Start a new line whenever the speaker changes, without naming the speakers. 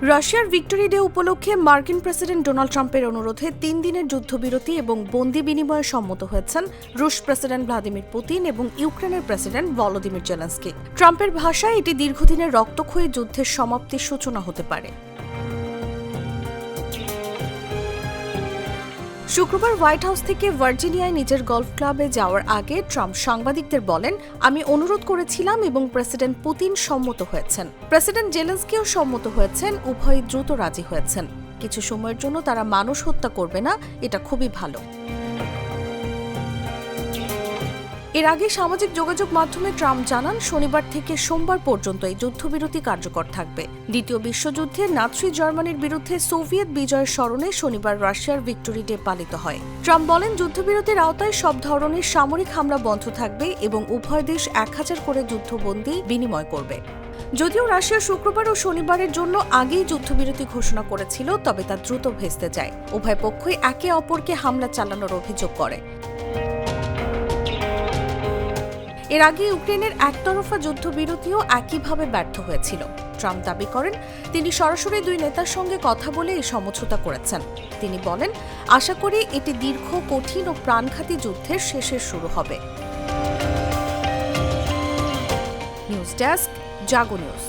রাশিয়ার victory day উপলক্ষে মার্কিন প্রেসিডেন্ট ডোনাল্ড ট্রাম্পের অনুরোধে 3 দিনের যুদ্ধবিরতি এবং বন্দি বিনিময়ে সম্মত হয়েছেন রুশ প্রেসিডেন্ট ভ্লাদিমির পুতিন এবং ইউক্রেনের প্রেসিডেন্ট ভলোদিমির জেলেনস্কি। ট্রাম্পের ভাষায় এটি দীর্ঘদিনের রক্তক্ষয়ী যুদ্ধের সমাপ্তির সূচনা হতে পারে। শুক্রবার হোয়াইট হাউস থেকে ভার্জিনিয়ায় নিজের গলফ ক্লাবে যাওয়ার আগে ট্রাম্প সাংবাদিকদের বলেন, আমি অনুরোধ করেছিলাম এবং প্রেসিডেন্ট পুতিন সম্মত হয়েছেন। প্রেসিডেন্ট জেলেনস্কিও সম্মত হয়েছেন, উভয়ই দ্রুত রাজি হয়েছেন। কিছু সময়ের জন্য তারা মানুষ হত্যা করবে না, এটা খুবই ভালো। এর আগে সামাজিক যোগাযোগ মাধ্যমে ট্রাম্প জানান, শনিবার থেকে সোমবার পর্যন্ত এই যুদ্ধবিরতি কার্যকর থাকবে। দ্বিতীয় বিশ্বযুদ্ধে নাৎসি জার্মানির বিরুদ্ধে সোভিয়েত বিজয়ের স্মরণে শনিবার রাশিয়ার ভিক্টোরি ডে পালিত হয়। ট্রাম্প বলেন, যুদ্ধবিরতির আওতায় সব ধরনের সামরিক হামলা বন্ধ থাকবে এবং উভয় দেশ 1000 করে যুদ্ধবন্দী বিনিময় করবে। যদিও রাশিয়া শুক্রবার ও শনিবারের জন্য আগেই যুদ্ধবিরতি ঘোষণা করেছিল, তবে তা দ্রুত ভেস্তে যায়। উভয় পক্ষই একে অপরকে হামলা চালানোর অভিযোগ করে। এর আগে ইউক্রেনের একতরফা যুদ্ধবিরতিও একইভাবে ব্যর্থ হয়েছিল। ট্রাম্প দাবি করেন, তিনি সরাসরি দুই নেতার সঙ্গে কথা বলে এই সমঝোতা করেছেন। তিনি বলেন, আশা করি এটি দীর্ঘ, কঠিন ও প্রাণঘাতী যুদ্ধের শেষের শুরু হবে। নিউজ ডেস্ক, জাগো নিউজ।